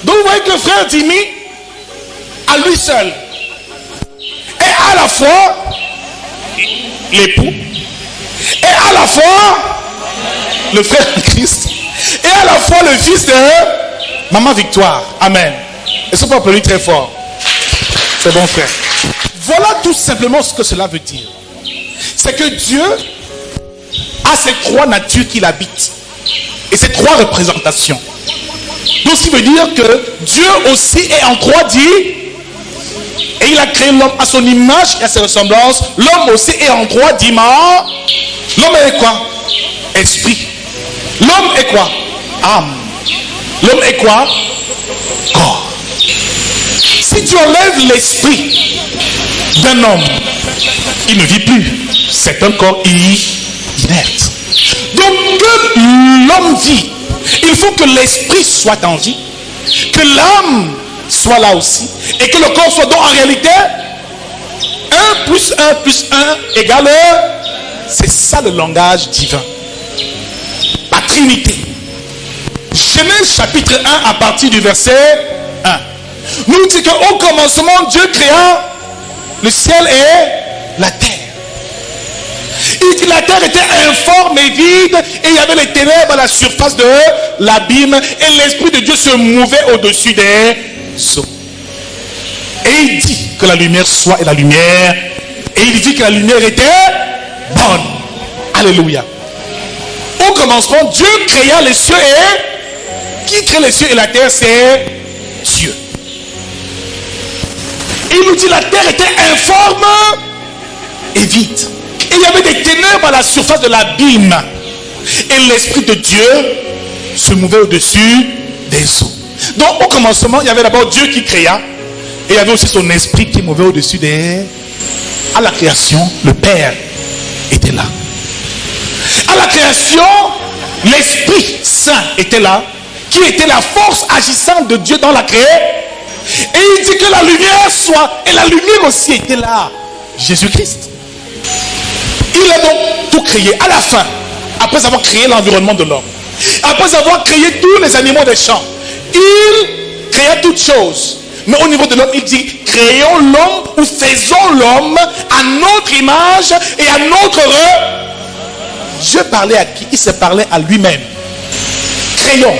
Donc vous voyez que le frère Jimmy, à lui seul, est à la fois l'époux, et à la fois le frère de Christ, et à la fois le fils de Maman Victoire. Amen. Est-ce qu'on peut applaudir très fort? C'est bon, frère. Voilà tout simplement ce que cela veut dire. C'est que Dieu a ces trois natures qu'il habite. Et ces trois représentations. Donc ce qui veut dire que Dieu aussi est en trois dit. Et il a créé l'homme à son image et à ses ressemblances. L'homme aussi est en trois dimensions. L'homme est quoi? Esprit. L'homme est quoi? Âme. L'homme est quoi? Corps. Si tu enlèves l'esprit d'un homme, il ne vit plus. C'est un corps inerte. Donc que l'homme vit, il faut que l'esprit soit en vie, que l'âme soit là aussi, et que le corps soit donc en réalité 1 plus 1 plus 1 égale. C'est ça le langage divin. La Trinité. Genèse chapitre 1 à partir du verset 1. Nous dit qu'au commencement, Dieu créa le ciel et la terre. Il dit la terre était informe et vide, et il y avait les ténèbres à la surface de l'abîme, et l'Esprit de Dieu se mouvait au-dessus des eaux. Et il dit que la lumière soit, et la lumière, et il dit que la lumière était bonne. Alléluia. Au commencement, Dieu créa les cieux et qui crée les cieux et la terre? C'est Dieu. Et il nous dit la terre était informe et vide. Et il y avait des ténèbres à la surface de l'abîme. Et l'Esprit de Dieu se mouvait au-dessus des eaux. Donc au commencement, il y avait d'abord Dieu qui créa. Et il y avait aussi son Esprit qui mouvait au-dessus des... À la création, le Père était là. À la création, l'Esprit Saint était là, qui était la force agissante de Dieu dans la création. Et il dit que la lumière soit, et la lumière aussi était là. Jésus-Christ. Il a donc tout créé. À la fin, après avoir créé l'environnement de l'homme, après avoir créé tous les animaux des champs, il créa toutes choses. Mais au niveau de l'homme, il dit, créons l'homme ou faisons l'homme à notre image et à notre Dieu parlait à qui? Il se parlait à lui-même. Créons.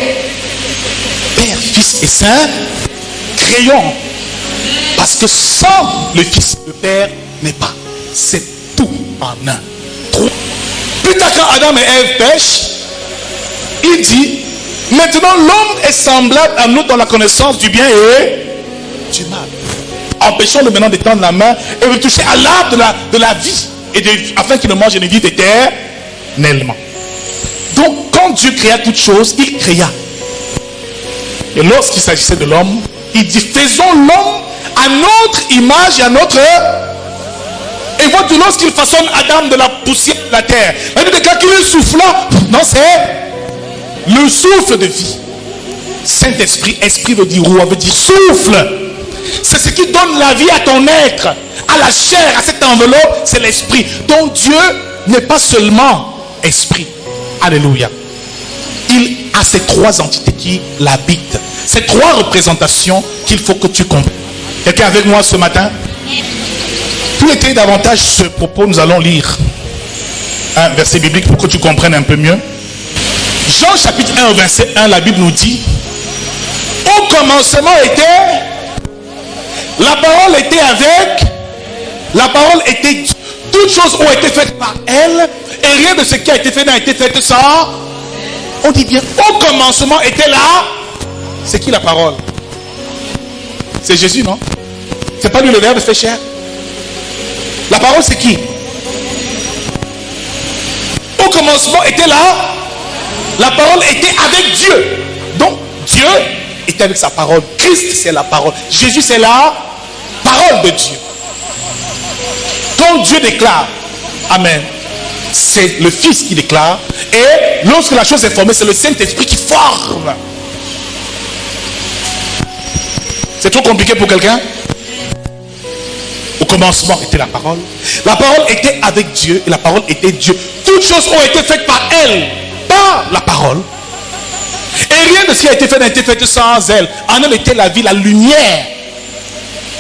Père, Fils et Saint, créons. Parce que sans le Fils, le Père n'est pas. C'est tout en un. Plus tard, quand Adam et Ève pêchent, il dit, maintenant l'homme est semblable à nous dans la connaissance du bien et du mal. Empêchons-le maintenant de tendre la main et de toucher à l'arbre de la vie, afin qu'il ne mange et ne vive éternellement. Donc, quand Dieu créa toutes choses, il créa. Et lorsqu'il s'agissait de l'homme, il dit, faisons l'homme à notre image et à notre... Et voilà, lorsqu'il façonne Adam de la poussière de la terre, il dit, quand il souffla, non, c'est le souffle de vie. Saint-Esprit, esprit veut dire roi, veut dire souffle. C'est ce qui donne la vie à ton être, à la chair, à cette enveloppe, c'est l'esprit. Donc Dieu n'est pas seulement esprit. Alléluia. Il a ces trois entités qui l'habitent. Ces trois représentations qu'il faut que tu comprennes. Quelqu'un avec moi ce matin? Pour étayer davantage ce propos, nous allons lire un verset biblique pour que tu comprennes un peu mieux. Jean chapitre 1 verset 1, la Bible nous dit, au commencement était, la parole était avec, la parole était Dieu. Toutes choses ont été faites par elle, et rien de ce qui a été fait n'a été fait sans. On dit bien, au commencement était là. C'est qui la parole? C'est Jésus, non? C'est pas lui le Verbe fait chair? La parole c'est qui? Au commencement était là. La parole était avec Dieu. Donc Dieu était avec sa parole. Christ c'est la parole. Jésus c'est la parole de Dieu. Quand Dieu déclare, Amen, c'est le Fils qui déclare. Et lorsque la chose est formée, c'est le Saint-Esprit qui forme. C'est trop compliqué pour quelqu'un? Au commencement était la parole. La parole était avec Dieu et la parole était Dieu. Toutes choses ont été faites par elle, par la parole. Et rien de ce qui a été fait n'a été fait sans elle. En elle était la vie, la lumière.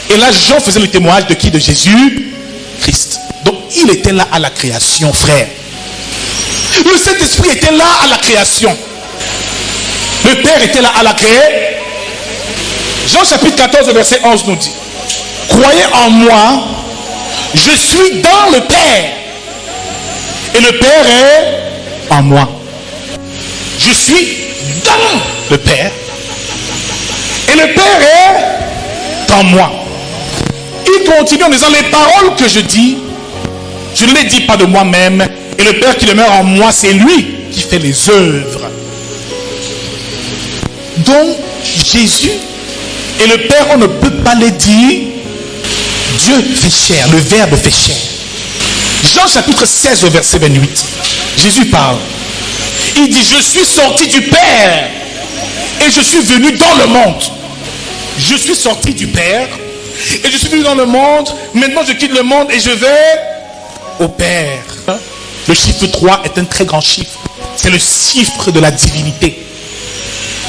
Et là, Jean faisait le témoignage de qui? De Jésus-Christ. Donc, il était là à la création, frère. Le Saint-Esprit était là à la création. Le Père était là à la création. Jean chapitre 14, verset 11 nous dit: croyez en moi, je suis dans le Père. Et le Père est en moi. Je suis dans le Père. Et le Père est en moi. Il continue en disant: les paroles que je dis, je ne les dis pas de moi-même. Et le Père qui demeure en moi, c'est lui qui fait les œuvres. Donc, Jésus et le Père, on ne peut pas les dire. Dieu fait chair, le Verbe fait chair. Jean chapitre 16, verset 28. Jésus parle. Il dit: je suis sorti du Père et je suis venu dans le monde. Je suis sorti du Père et je suis venu dans le monde. Maintenant je quitte le monde et je vais au Père. Le chiffre 3 est un très grand chiffre. C'est le chiffre de la divinité.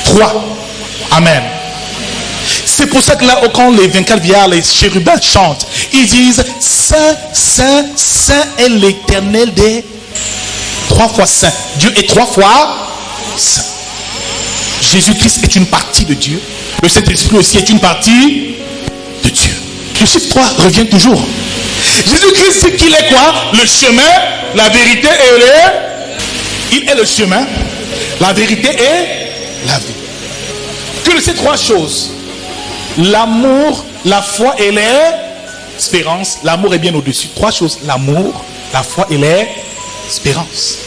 3. Amen. C'est pour ça que là, quand les 24 vieillards, les chérubins chantent, ils disent: Saint, Saint, Saint est l'Éternel des 3 fois Saint. Dieu est 3 fois Saint. Jésus-Christ est une partie de Dieu. Le Saint-Esprit aussi est une partie de Dieu. Le chiffre 3 revient toujours. Jésus-Christ, c'est qu'il est quoi? Le chemin, la vérité et le... Il est le chemin, la vérité et la vie. Que de ces 3 choses, l'amour, la foi et l'espérance. L'amour est bien au-dessus. 3 choses: l'amour, la foi et l'espérance.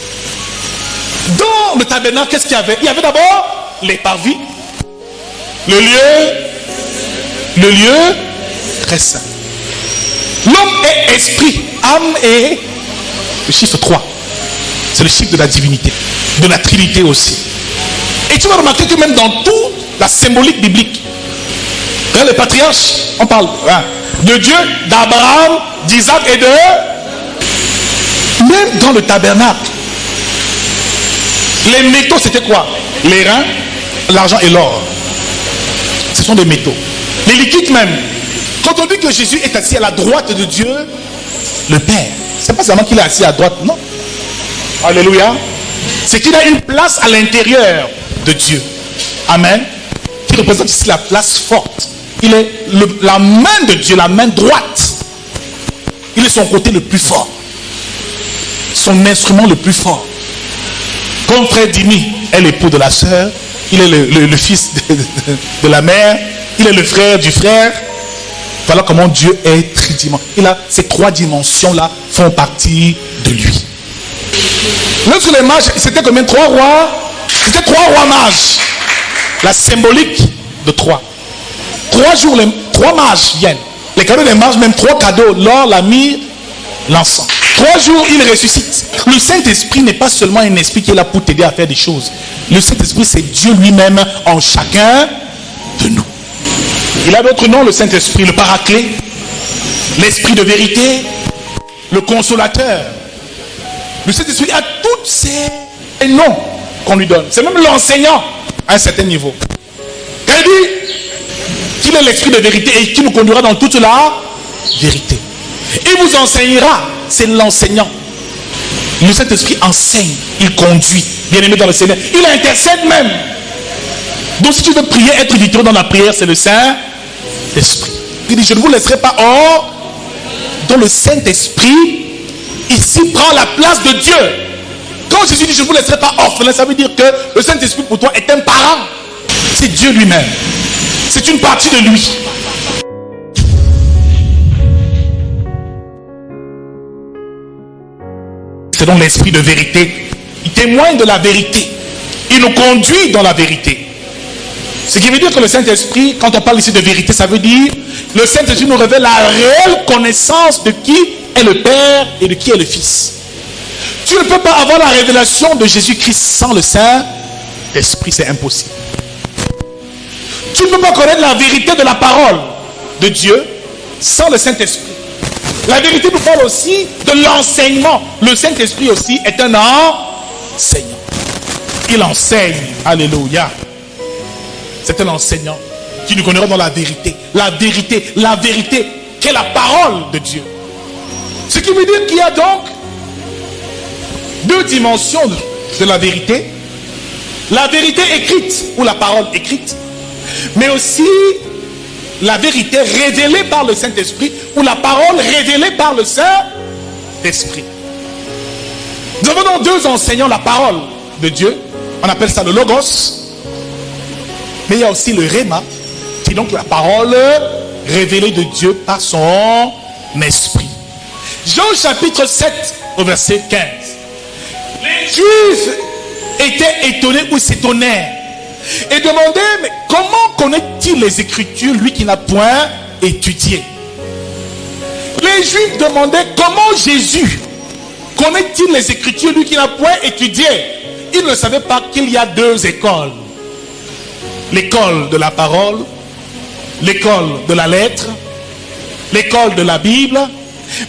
Dans le tabernacle, qu'est-ce qu'il y avait? Il y avait d'abord les parvis, le lieu très saint. L'homme est esprit, âme et le chiffre 3. C'est le chiffre de la divinité, de la Trinité aussi. Et tu vas remarquer que même dans toute la symbolique biblique, dans les patriarches, on parle de Dieu, d'Abraham, d'Isaac et de... Même dans le tabernacle, les métaux c'était quoi? Les reins, l'argent et l'or. Ce sont des métaux. Les liquides même. Quand on dit que Jésus est assis à la droite de Dieu, le Père, c'est pas seulement qu'il est assis à droite, non. Alléluia. C'est qu'il a une place à l'intérieur de Dieu. Amen. Qui représente ici la place forte. Il est la main de Dieu, la main droite. Il est son côté le plus fort. Son instrument le plus fort. Comme frère Dimi est l'époux de la sœur, il est le fils de la mère, il est le frère du frère. Voilà comment Dieu est tridimensionnel. Ces 3 dimensions-là font partie de lui. Lorsque les mages, c'était combien? 3 rois. C'était 3 rois mages. La symbolique de 3. 3 jours, les 3 mages viennent. Les cadeaux des mages, même 3 cadeaux: l'or, la myrrhe, l'encens. 3 jours, ils ressuscitent. Le Saint-Esprit n'est pas seulement un esprit qui est là pour t'aider à faire des choses. Le Saint-Esprit, c'est Dieu lui-même en chacun de nous. Il a d'autres noms, le Saint-Esprit: le Paraclet, l'Esprit de vérité, le Consolateur. Le Saint-Esprit a tous ces noms qu'on lui donne. C'est même l'enseignant à un certain niveau. Quand il dit qu'il est l'Esprit de vérité et qui nous conduira dans toute la vérité, il vous enseignera. C'est l'enseignant. Le Saint-Esprit enseigne, il conduit. Bien-aimé dans le Seigneur, il intercède même. Donc si tu veux prier, être victorieux dans la prière, c'est le Saint-Esprit. Il dit: je ne vous laisserai pas hors. Donc le Saint-Esprit ici prend la place de Dieu. Quand Jésus dit: je ne vous laisserai pas orphelin, ça veut dire que le Saint-Esprit pour toi est un parent. C'est Dieu lui-même. C'est une partie de lui. C'est donc l'Esprit de vérité. Il témoigne de la vérité. Il nous conduit dans la vérité. Ce qui veut dire que le Saint-Esprit, quand on parle ici de vérité, ça veut dire le Saint-Esprit nous révèle la réelle connaissance de qui est le Père et de qui est le Fils. Tu ne peux pas avoir la révélation de Jésus-Christ sans le Saint-Esprit, c'est impossible. Tu ne peux pas connaître la vérité de la parole de Dieu sans le Saint-Esprit. La vérité nous parle aussi de l'enseignement. Le Saint-Esprit aussi est un enseignant. Il enseigne. Alléluia. c'est un enseignant qui nous connaîtra dans la vérité. La vérité, qui est la parole de Dieu. Ce qui veut dire qu'il y a donc deux dimensions de la vérité. La vérité écrite, ou la parole écrite, mais aussi la vérité révélée par le Saint-Esprit, ou la parole révélée par le Saint-Esprit. Nous avons donc deux enseignants, la parole de Dieu, on appelle ça le Logos, mais il y a aussi le Réma, qui est donc la parole révélée de Dieu par son esprit. Jean chapitre 7 au verset 15. Les Juifs étaient étonnés ou s'étonnèrent et demandaient, mais comment connaît-il les Écritures, lui qui n'a point étudié? Les Juifs demandaient, comment Jésus connaît-il les Écritures, lui qui n'a point étudié? Ils ne savaient pas qu'il y a deux écoles. L'école de la parole, l'école de la lettre, l'école de la Bible,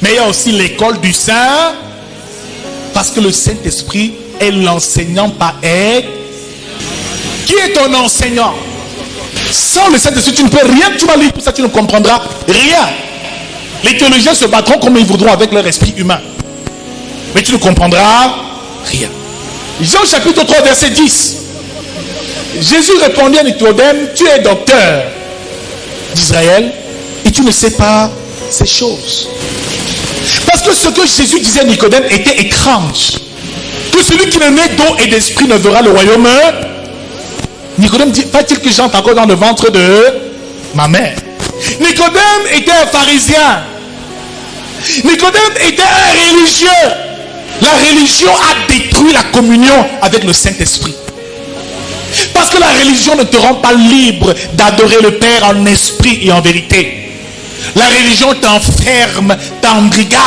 mais il y a aussi l'école du Saint, parce que le Saint-Esprit est l'enseignant par excellence. Qui est ton enseignant? Sans le Saint-Esprit, tu ne peux rien, tu vas lire tout ça, tu ne comprendras rien. Les théologiens se battront comme ils voudront avec leur esprit humain, mais tu ne comprendras rien. Jean chapitre 3 verset 10. Jésus répondit à Nicodème, tu es docteur d'Israël et tu ne sais pas ces choses. Parce que ce que Jésus disait à Nicodème était étrange. Que celui qui est né d'eau et d'esprit ne verra le royaume. Nicodème dit, pas-t-il que j'entre encore dans le ventre de ma mère? Nicodème était un pharisien. Nicodème était un religieux. La religion a détruit la communion avec le Saint-Esprit. Parce que la religion ne te rend pas libre d'adorer le Père en esprit et en vérité. La religion t'enferme, t'embrigade.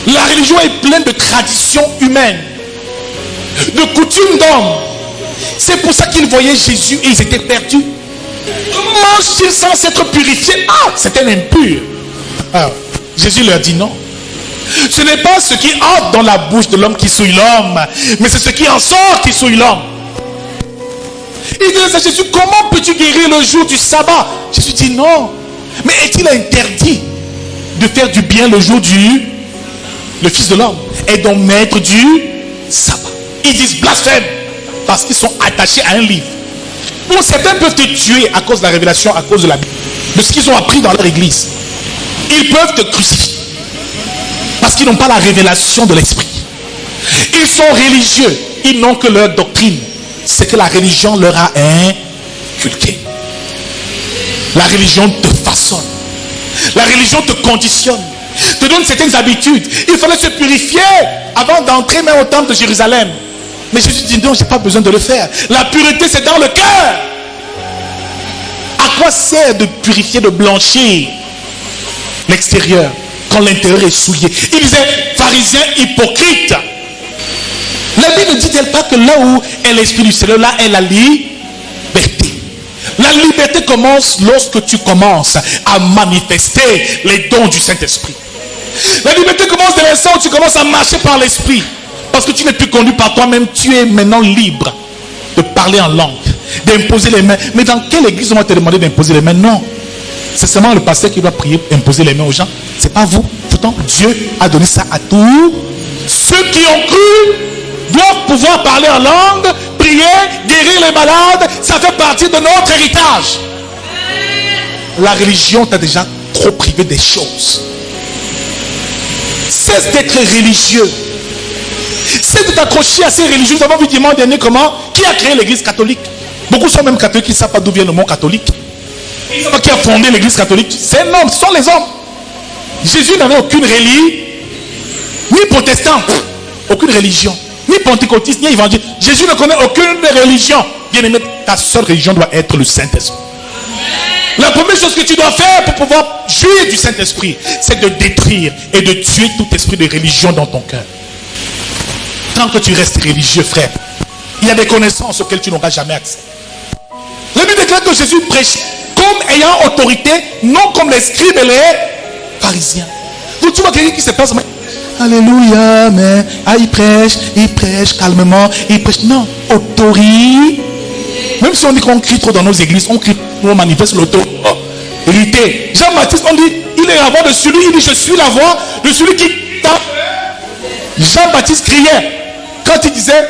La religion est pleine de traditions humaines, de coutumes d'hommes. C'est pour ça qu'ils voyaient Jésus et ils étaient perdus. Comment mangent-ils sans s'être purifiés? Ah, c'était un impur. Alors, Jésus leur dit non. Ce n'est pas ce qui entre dans la bouche de l'homme qui souille l'homme, mais c'est ce qui en sort qui souille l'homme. Il dit à Jésus, comment peux-tu guérir le jour du sabbat? Jésus dit non. Mais est-il interdit de faire du bien le jour du le Fils de l'homme est donc maître du sabbat? Ils disent blasphème parce qu'ils sont attachés à un livre. Bon, certains peuvent te tuer à cause de la révélation, à cause de la Bible, de ce qu'ils ont appris dans leur église. Ils peuvent te crucifier parce qu'ils n'ont pas la révélation de l'esprit. Ils sont religieux, ils n'ont que leur doctrine, c'est que la religion leur a inculqué. La religion te façonne, la religion te conditionne, te donne certaines habitudes. Il fallait se purifier avant d'entrer même au temple de Jérusalem. Mais Jésus dit non, je n'ai pas besoin de le faire. La pureté, c'est dans le cœur. À quoi sert de purifier, de blanchir l'extérieur quand l'intérieur est souillé? Il disait, pharisien hypocrite. La Bible ne dit-elle pas que là où est l'esprit du Seigneur, là est la liberté. La liberté commence lorsque tu commences à manifester les dons du Saint-Esprit. La liberté commence dès l'instant où tu commences à marcher par l'esprit. Parce que tu n'es plus conduit par toi-même, tu es maintenant libre de parler en langue, d'imposer les mains. Mais dans quelle église on va te demander d'imposer les mains? Non. C'est seulement le pasteur qui doit prier, imposer les mains aux gens. C'est pas vous. Pourtant, Dieu a donné ça à tous. Ceux qui ont cru doivent pouvoir parler en langue, prier, guérir les malades. Ça fait partie de notre héritage. La religion t'a déjà trop privé des choses. Cesse d'être religieux. Cesse de t'accrocher à ces religieux. Nous avons vu dimanche dernier comment, qui a créé l'église catholique. Beaucoup sont même catholiques qui ne savent pas d'où vient le mot catholique. Ils ne savent pas qui a fondé l'église catholique. C'est un homme, ce sont les hommes. Jésus n'avait aucune religion, ni protestant, aucune religion, ni pentecôtiste, ni évangile. Jésus ne connaît aucune religion. Bien-aimé, ta seule religion doit être le Saint-Esprit. La première chose que tu dois faire pour pouvoir jouir du Saint-Esprit, c'est de détruire et de tuer tout esprit de religion dans ton cœur. Tant que tu restes religieux, frère, il y a des connaissances auxquelles tu n'auras jamais accès. La Bible déclare que Jésus prêche comme ayant autorité, non comme les scribes et les pharisiens. Donc tu vois quelqu'un qui se passe, alléluia, mais il prêche calmement, il prêche. Non, autorité. Même si on dit qu'on crie trop dans nos églises, on crie, on manifeste l'autorité. Jean-Baptiste, on dit, il est la voix de celui, il dit, je suis la voix de celui qui tape. Jean-Baptiste criait. Quand il disait,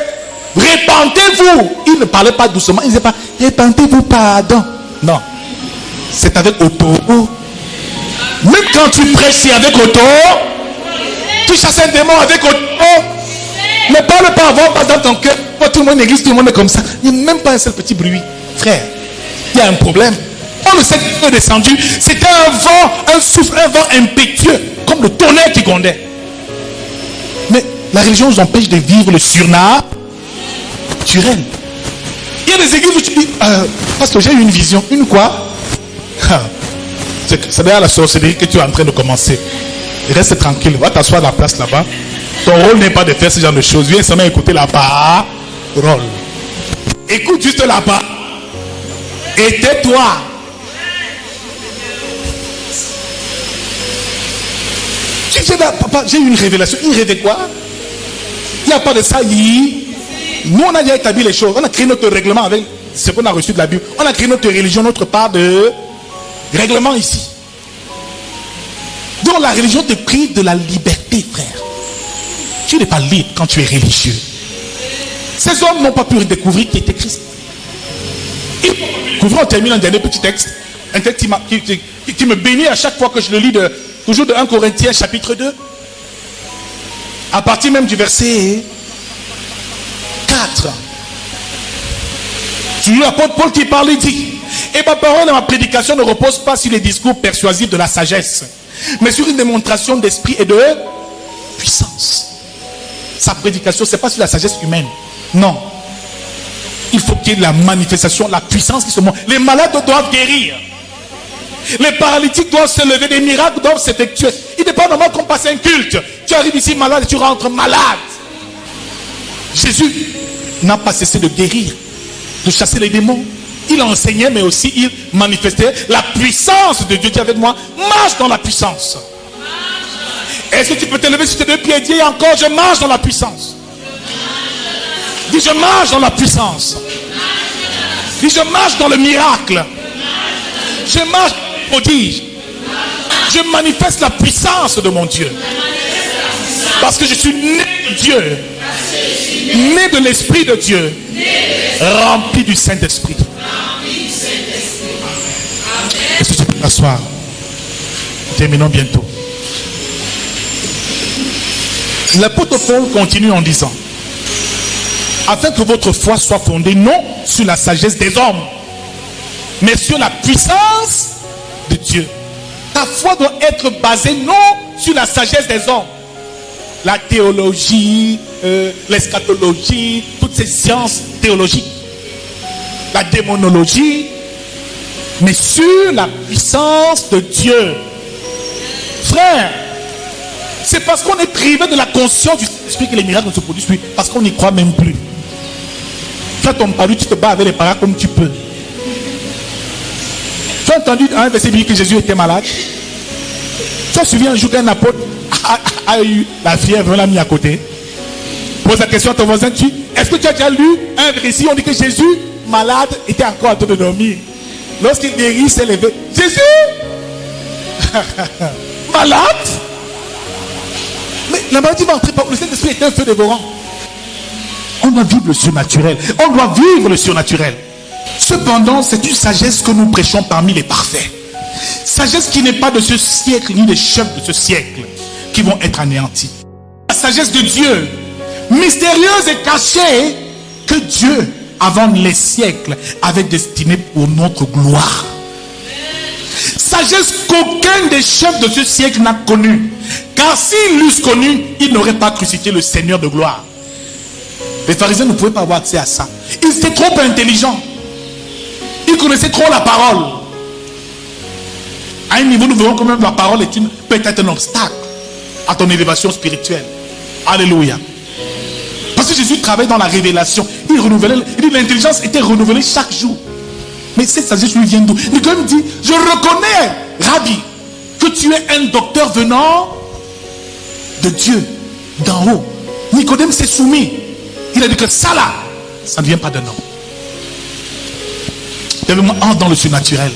répentez-vous, il ne parlait pas doucement, il ne disait pas, répentez-vous, pardon. Non. C'est avec autorité. Même quand tu prêches, c'est avec autorité. Tu chasses un démon avec autorité. Ne parle pas avoir pas dans ton cœur. Tout le monde église, tout le monde est comme ça. Il n'y a même pas un seul petit bruit. Frère, il y a un problème. On le sait qu'il est descendu. C'était un vent, un souffle, un vent impétueux, comme le tonnerre qui grondait. Mais la religion nous empêche de vivre le surnaturel. Il y a des églises où tu dis, parce que j'ai eu une vision. Une quoi? C'est derrière la sorcellerie que tu es en train de commencer. Reste tranquille, va t'asseoir à la place là-bas. Ton rôle n'est pas de faire ce genre de choses. Viens seulement écouter la parole. Écoute juste la parole. Et tais-toi. Papa, j'ai eu une révélation. Il rêvait quoi? Il n'y a pas de ça. Nous, on a déjà établi les choses. On a créé notre règlement avec ce qu'on a reçu de la Bible. On a créé notre religion, notre part de règlement ici. Donc la religion te prive de la liberté, frère. Tu n'es pas libre quand tu es religieux. Ces hommes n'ont pas pu redécouvrir qui était Christ. On termine un dernier petit texte. Un texte qui me bénit à chaque fois que je le lis, toujours de 1 Corinthiens chapitre 2. À partir même du verset 4. Toujours l'apôtre Paul qui parle, il dit, et ma parole et ma prédication ne reposent pas sur les discours persuasifs de la sagesse, mais sur une démonstration d'esprit et de puissance. Sa prédication, ce n'est pas sur la sagesse humaine. Non. Il faut qu'il y ait la manifestation, la puissance qui se montre. Les malades doivent guérir. Les paralytiques doivent se lever. Les miracles doivent s'effectuer. Il n'est pas normal qu'on passe un culte. Tu arrives ici malade et tu rentres malade. Jésus n'a pas cessé de guérir, de chasser les démons. Il enseignait, mais aussi il manifestait la puissance de Dieu. Dis avec moi, marche dans la puissance. Est-ce que tu peux te lever sur tes deux pieds et dire encore, je marche dans la puissance? Dis, je marche dans la puissance. Dis, je marche dans le miracle. Je marche dans le prodige. Je manifeste la puissance de mon Dieu. Parce que je suis né de Dieu. Né de l'Esprit de Dieu. Rempli du Saint-Esprit. Est-ce que tu peux t'asseoir? Terminons bientôt. L'apôtre Paul continue en disant, afin que votre foi soit fondée non sur la sagesse des hommes, mais sur la puissance de Dieu. Ta foi doit être basée non sur la sagesse des hommes, la théologie, l'eschatologie, toutes ces sciences théologiques, la démonologie, mais sur la puissance de Dieu. Frère, c'est parce qu'on est privé de la conscience du Saint-Esprit que les miracles ne se produisent plus. Parce qu'on n'y croit même plus. Tu as ton palu, tu te bats avec les paras comme tu peux. Tu as entendu un verset biblique que Jésus était malade? Tu as suivi un jour qu'un apôtre a eu la fièvre, on l'a mis à côté. Pose la question à ton voisin, est-ce que tu as déjà lu un verset? On dit que Jésus, malade, était encore en train de dormir. Lorsqu'il guérit, il s'est levé. Jésus malade? Mais la maladie va entrer par le Saint-Esprit est un feu dévorant. On doit vivre le surnaturel. On doit vivre le surnaturel. Cependant, c'est une sagesse que nous prêchons parmi les parfaits. Sagesse qui n'est pas de ce siècle, ni des chefs de ce siècle, qui vont être anéantis. La sagesse de Dieu, mystérieuse et cachée, que Dieu, avant les siècles, avait destinée pour notre gloire. Sagesse qu'aucun des chefs de ce siècle n'a connue. Car s'ils l'eussent connu, ils n'auraient pas crucifié le Seigneur de gloire. Les pharisiens ne pouvaient pas avoir accès à ça. Ils étaient trop intelligents. Ils connaissaient trop la parole. À un niveau, nous verrons que même la parole est peut-être un obstacle à ton élévation spirituelle. Alléluia. Parce que Jésus travaille dans la révélation. Il dit l'intelligence était renouvelée chaque jour. Mais cette sagesse lui vient d'où? Nicodème dit, je reconnais, Rabbi, que tu es un docteur venant de Dieu, d'en haut. Nicodème s'est soumis. Il a dit que ça là, ça ne vient pas d'un homme. Lève-moi, entre dans le surnaturel.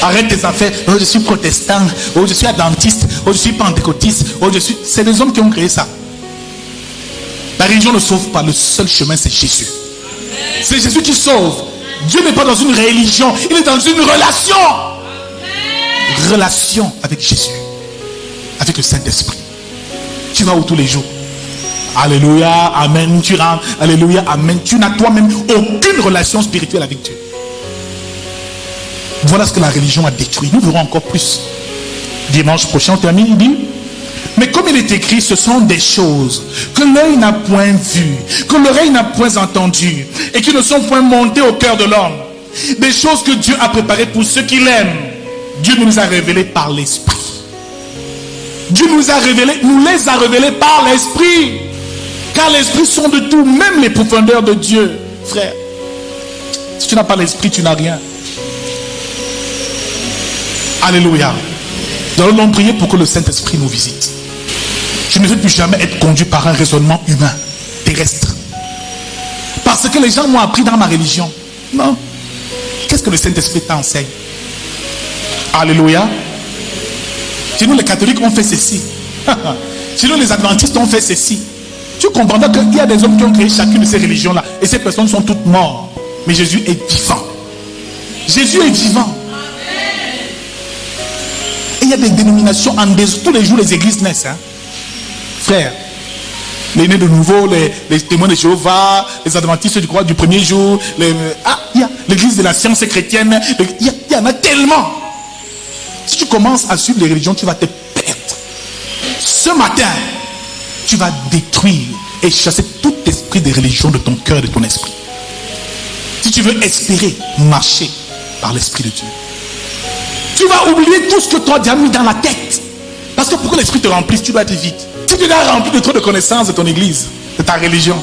Arrête tes affaires. Oh, je suis protestant. Oh, je suis adventiste. Oh, je suis pentecôtiste. Oh, je suis... C'est les hommes qui ont créé ça. La religion ne sauve pas. Le seul chemin, c'est Jésus. C'est Jésus qui sauve. Dieu n'est pas dans une religion. Il est dans une relation. Relation avec Jésus. Avec le Saint-Esprit. Tu vas où tous les jours? Alléluia, amen. Tu rentres. Alléluia, amen. Tu n'as toi-même aucune relation spirituelle avec Dieu. Voilà ce que la religion a détruit. Nous verrons encore plus. Dimanche prochain, on termine, il dit. Mais comme il est écrit, ce sont des choses que l'œil n'a point vues, que l'oreille n'a point entendues, et qui ne sont point montées au cœur de l'homme. Des choses que Dieu a préparées pour ceux qui l'aiment. Dieu nous a révélées par l'Esprit. Dieu nous a révélées, nous les a révélées par l'Esprit. Car l'Esprit sonde tout, même les profondeurs de Dieu. Frère, si tu n'as pas l'Esprit, tu n'as rien. Alléluia. Nous allons prier pour que le Saint-Esprit nous visite. Je ne veux plus jamais être conduit par un raisonnement humain, terrestre. Parce que les gens m'ont appris dans ma religion. Non. Qu'est-ce que le Saint-Esprit t'enseigne? Alléluia. Chez nous les catholiques ont fait ceci. Chez nous les adventistes ont fait ceci. Tu comprendras qu'il y a des hommes qui ont créé chacune de ces religions-là. Et ces personnes sont toutes mortes. Mais Jésus est vivant. Jésus est vivant. Et il y a des dénominations en dessous. Tous les jours les églises naissent. Hein? Frère, les nés de nouveau, les témoins de Jéhovah, les adventistes du croix du premier jour, il y a l'église de la science chrétienne, il y en a tellement. Si tu commences à suivre les religions, tu vas te perdre. Ce matin, tu vas détruire et chasser tout esprit de religion de ton cœur et de ton esprit. Si tu veux espérer marcher par l'Esprit de Dieu, tu vas oublier tout ce que toi tu as mis dans la tête. Parce que pour que l'Esprit te remplisse, tu dois être vide. Si tu es rempli de trop de connaissances de ton église, de ta religion,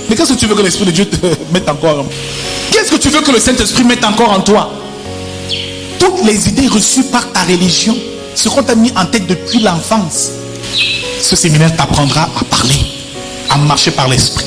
mais qu'est-ce que tu veux que l'Esprit de Dieu te mette encore? Qu'est-ce que tu veux que le Saint-Esprit mette encore en toi? Toutes les idées reçues par ta religion seront mises en tête depuis l'enfance. Ce séminaire t'apprendra à parler, à marcher par l'Esprit.